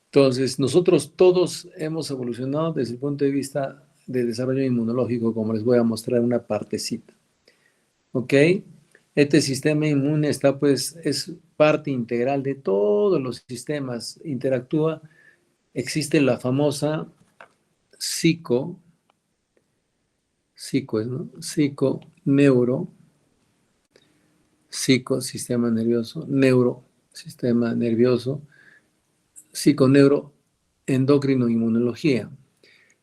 Entonces, nosotros todos hemos evolucionado desde el punto de vista de desarrollo inmunológico, como les voy a mostrar una partecita. ¿Ok? Este sistema inmune está, pues, es parte integral de todos los sistemas, interactúa. Existe la famosa neuro, sistema nervioso, neuro, sistema nervioso, psiconeuro, endocrino, inmunología.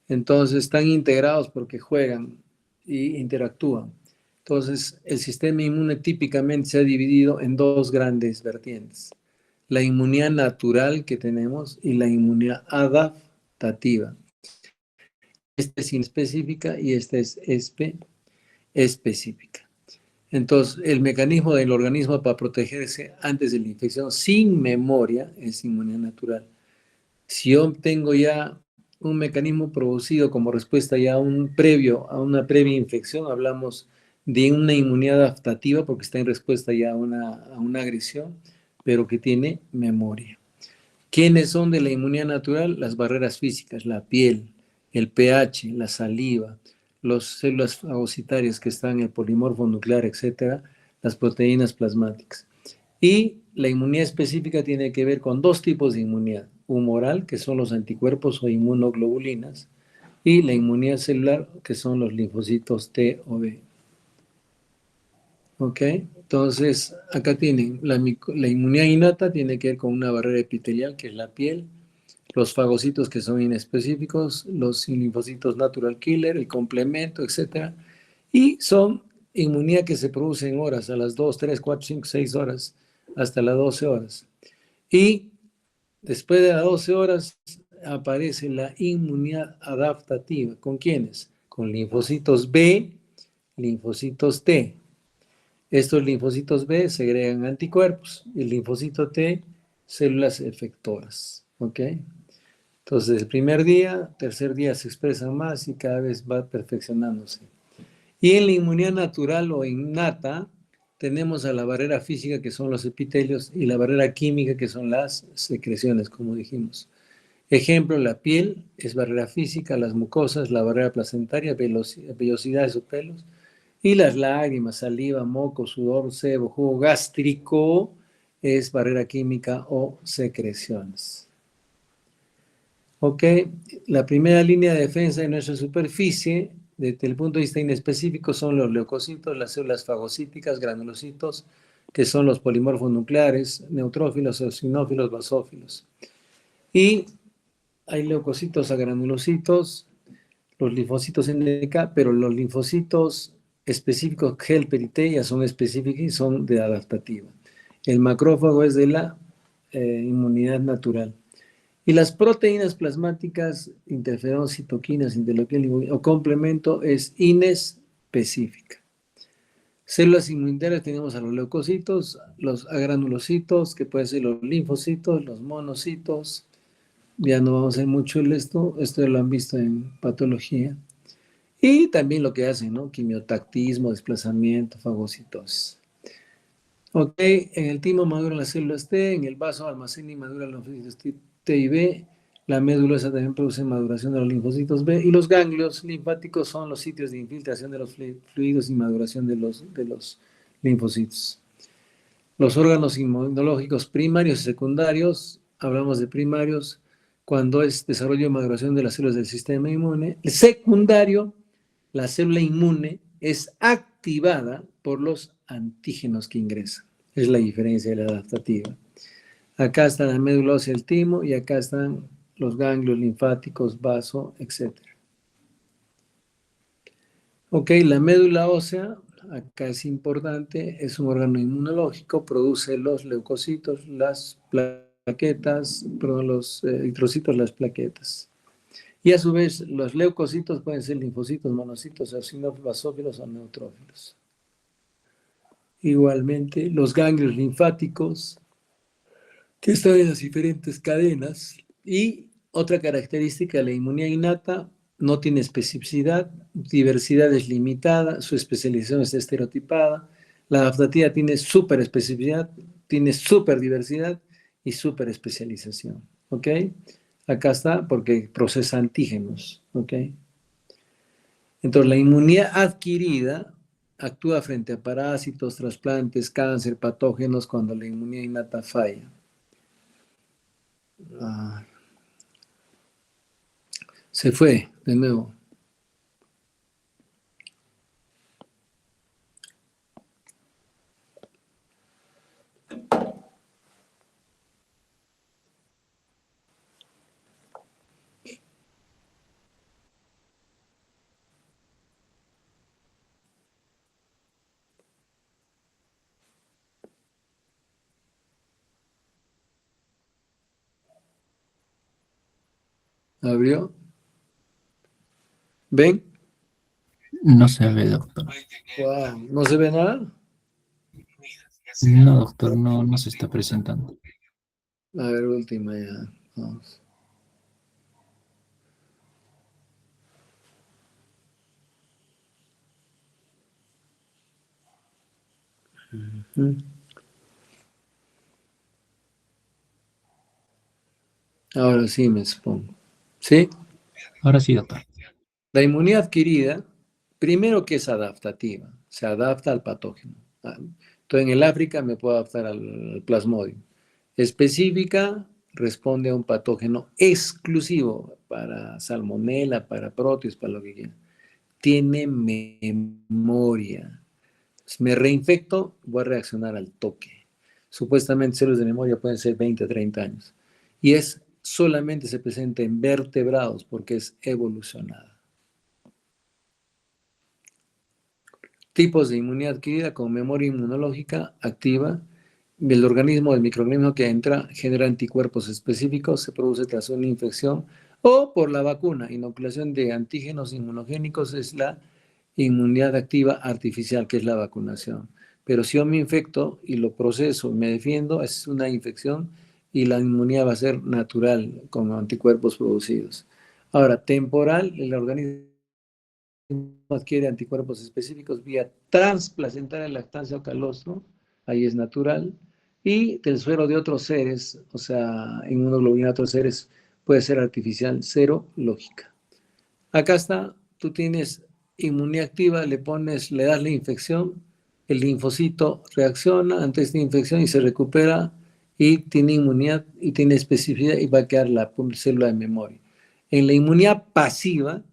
Entonces están integrados porque juegan y interactúan. Entonces el sistema inmune típicamente se ha dividido en dos grandes vertientes. La inmunidad natural que tenemos y la inmunidad adaptativa. Esta es inespecífica y esta es específica. Entonces, el mecanismo del organismo para protegerse antes de la infección sin memoria es inmunidad natural. Si yo tengo ya un mecanismo producido como respuesta ya a una previa infección, hablamos de una inmunidad adaptativa porque está en respuesta ya a una agresión, pero que tiene memoria. ¿Quiénes son de la inmunidad natural? Las barreras físicas, la piel, el pH, la saliva, las células fagocitarias que están en el polimorfo nuclear, etcétera, las proteínas plasmáticas. Y la inmunidad específica tiene que ver con dos tipos de inmunidad: humoral, que son los anticuerpos o inmunoglobulinas, y la inmunidad celular, que son los linfocitos T o B. ¿Ok? Entonces, acá tienen, la inmunidad innata tiene que ver con una barrera epitelial, que es la piel, los fagocitos que son inespecíficos, los linfocitos natural killer, el complemento, etc. Y son inmunidad que se produce en horas, a las 2, 3, 4, 5, 6 horas, hasta las 12 horas. Y después de las 12 horas aparece la inmunidad adaptativa. ¿Con quiénes? Con linfocitos B, linfocitos T. Estos linfocitos B segregan anticuerpos y el linfocito T, células efectoras. ¿Ok? Entonces, el primer día, tercer día se expresa más y cada vez va perfeccionándose. Y en la inmunidad natural o innata, tenemos a la barrera física, que son los epitelios, y la barrera química, que son las secreciones, como dijimos. Ejemplo, la piel es barrera física, las mucosas, la barrera placentaria, vellosidades o pelos, y las lágrimas, saliva, moco, sudor, sebo, jugo gástrico, es barrera química o secreciones. Ok, la primera línea de defensa de nuestra superficie, desde el punto de vista inespecífico, son los leucocitos, las células fagocíticas, granulocitos, que son los polimorfos nucleares, neutrófilos, eosinófilos, basófilos. Y hay leucocitos a granulocitos, los linfocitos NK, pero los linfocitos específicos helper y T ya son específicos y son de adaptativa. El macrófago es de la inmunidad natural. Y las proteínas plasmáticas, interferón, citoquinas, interleuquina o complemento es inespecífica. Células inmunitarias tenemos a los leucocitos, los agranulocitos, que pueden ser los linfocitos, los monocitos. Ya no vamos a hacer mucho esto lo han visto en patología. Y también lo que hacen, ¿no? Quimiotactismo, desplazamiento, fagocitosis. Ok, en el timo maduran las células T, en el vaso almacena y madura los linfocitos T y B, la médula esa también produce maduración de los linfocitos B, y los ganglios linfáticos son los sitios de infiltración de los fluidos y maduración de los linfocitos. Los órganos inmunológicos primarios y secundarios, hablamos de primarios, cuando es desarrollo y maduración de las células del sistema inmune. El secundario, la célula inmune es activada por los antígenos que ingresan. Es la diferencia de la adaptativa. Acá está la médula ósea, el timo, y acá están los ganglios linfáticos, vaso, etc. Ok, la médula ósea, acá es importante, es un órgano inmunológico, produce los leucocitos, las plaquetas, perdón, los eritrocitos, las plaquetas. Y a su vez, los leucocitos pueden ser linfocitos, monocitos, eosinófilos, basófilos o neutrófilos. Igualmente, los ganglios linfáticos, que están en las diferentes cadenas. Y otra característica de la inmunidad innata, no tiene especificidad, diversidad es limitada, su especialización es estereotipada. La adaptativa tiene súper especificidad, tiene súper diversidad y súper especialización. ¿Ok? Acá está porque procesa antígenos. ¿Ok? Entonces, la inmunidad adquirida actúa frente a parásitos, trasplantes, cáncer, patógenos cuando la inmunidad innata falla. Ah, se fue de nuevo. ¿Abrió? ¿Ven? No se ve, doctor. Wow. ¿No se ve nada? No, doctor, no se está presentando. A ver, última ya. Vamos. Ujú. Ahora sí me expongo. ¿Sí? Ahora sí, doctor. La inmunidad adquirida, primero que es adaptativa, se adapta al patógeno. Entonces, en el África me puedo adaptar al plasmodium. Específica, responde a un patógeno exclusivo para salmonela, para proteus, para lo que quiera. Tiene memoria. Si me reinfecto, voy a reaccionar al toque. Supuestamente células de memoria pueden ser 20 a 30 años. Y solamente se presenta en vertebrados porque es evolucionada. Tipos de inmunidad adquirida con memoria inmunológica activa. El organismo, el microorganismo que entra, genera anticuerpos específicos, se produce tras una infección o por la vacuna. Inoculación de antígenos inmunogénicos es la inmunidad activa artificial, que es la vacunación. Pero si yo me infecto y lo proceso, me defiendo, es una infección y la inmunidad va a ser natural con anticuerpos producidos. Ahora, temporal, el organismo adquiere anticuerpos específicos vía transplacentaria lactancia o calostro, ahí es natural, y del suero de otros seres, o sea, inmunoglobulina de otros seres, puede ser artificial, cero lógica. Acá está, tú tienes inmunidad activa, le das la infección, el linfocito reacciona ante esta infección y se recupera y tiene inmunidad y tiene especificidad y va a quedar la célula de memoria. En la inmunidad pasiva,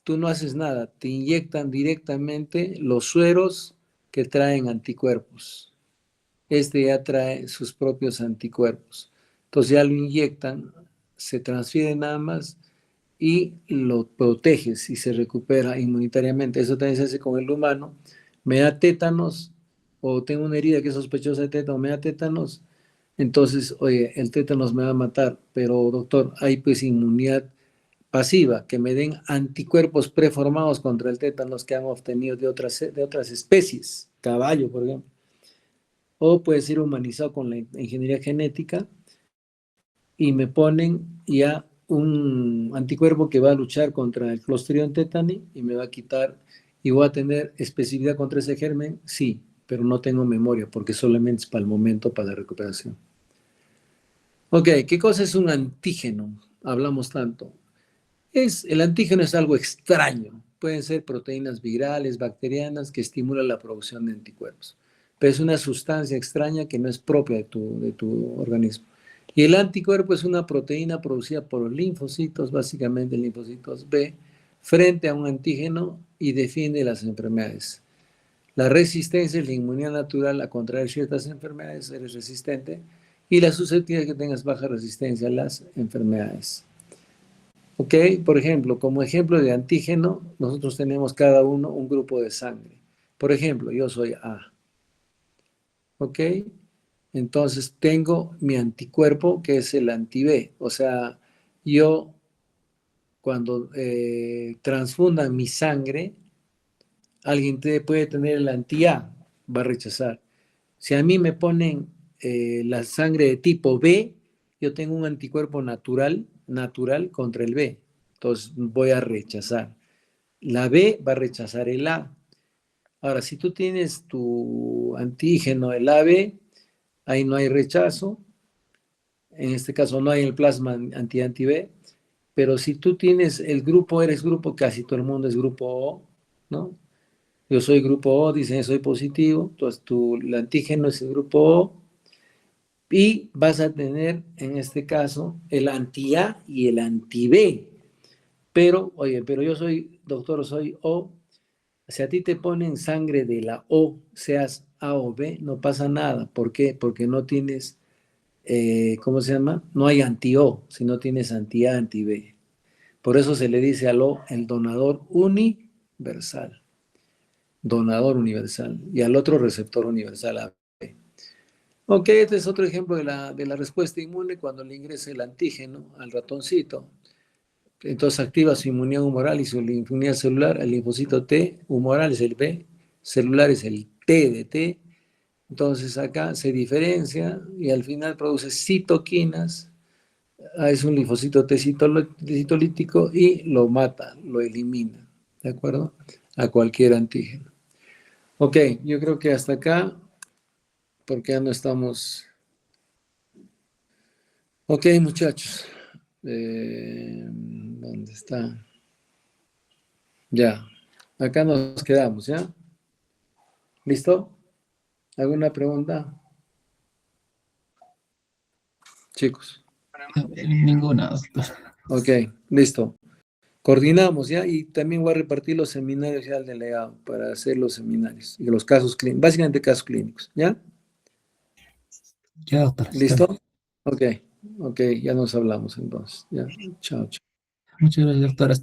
tú no haces nada, te inyectan directamente los sueros que traen anticuerpos. Este ya trae sus propios anticuerpos. Entonces ya lo inyectan, se transfiere nada más y lo proteges y se recupera inmunitariamente. Eso también se hace con el humano. Me da tétanos o tengo una herida que es sospechosa de tétanos, me da tétanos, entonces, oye, el tétanos me va a matar, pero doctor, hay pues inmunidad pasiva, que me den anticuerpos preformados contra el tétanos que han obtenido de otras especies, caballo, por ejemplo. O puede ser humanizado con la ingeniería genética y me ponen ya un anticuerpo que va a luchar contra el Clostridium tetani y me va a quitar y voy a tener especificidad contra ese germen, sí, pero no tengo memoria porque solamente es para el momento, para la recuperación. Ok, ¿qué cosa es un antígeno? Hablamos tanto. El antígeno es algo extraño. Pueden ser proteínas virales, bacterianas, que estimulan la producción de anticuerpos. Pero es una sustancia extraña que no es propia de tu organismo. Y el anticuerpo es una proteína producida por los linfocitos, básicamente linfocitos B, frente a un antígeno y defiende las enfermedades. La resistencia es la inmunidad natural a contraer ciertas enfermedades, eres resistente, y la susceptibilidad que tengas baja resistencia a las enfermedades. ¿Ok? Por ejemplo, como ejemplo de antígeno, nosotros tenemos cada uno un grupo de sangre. Por ejemplo, yo soy A. ¿Ok? Entonces tengo mi anticuerpo que es el anti-B. O sea, yo cuando transfundan mi sangre, alguien puede tener el anti-A, va a rechazar. Si a mí me ponen la sangre de tipo B, yo tengo un anticuerpo natural contra el B. Entonces voy a rechazar. La B va a rechazar el A. Ahora, si tú tienes tu antígeno, el AB, ahí no hay rechazo. En este caso no hay el plasma anti-B. Pero si tú tienes el grupo, eres grupo, casi todo el mundo es grupo O, ¿no? Yo soy grupo O, dicen soy positivo, entonces el antígeno es el grupo O y vas a tener en este caso el anti-A y el anti-B. Pero, oye, pero yo soy, doctor, soy O. Si a ti te ponen sangre de la O, seas A o B, no pasa nada. ¿Por qué? Porque no tienes, ¿cómo se llama? No hay anti-O, sino tienes anti-A, anti-B. Por eso se le dice al O el donador universal. Donador universal. Y al otro receptor universal, AB. Ok, este es otro ejemplo de la respuesta inmune cuando le ingresa el antígeno al ratoncito. Entonces activa su inmunidad humoral y su inmunidad celular. El linfocito T, humoral es el B, celular es el T de T. Entonces acá se diferencia y al final produce citoquinas. Es un linfocito T citolítico y lo mata, lo elimina. ¿De acuerdo? A cualquier antígeno. Ok, yo creo que hasta acá, porque ya no estamos. Ok, muchachos. ¿Dónde está? Ya. Acá nos quedamos, ¿ya? ¿Listo? ¿Alguna pregunta? Chicos. Para Ninguna, doctor. Ok, listo. Coordinamos ya y también voy a repartir los seminarios ya al delegado para hacer los seminarios y los casos clínicos, básicamente casos clínicos, ¿ya? Ya, doctor. está ¿Listo? bien. Ok, ok, ya nos hablamos entonces. Ya, chao, chao. Muchas gracias, doctor. Hasta luego.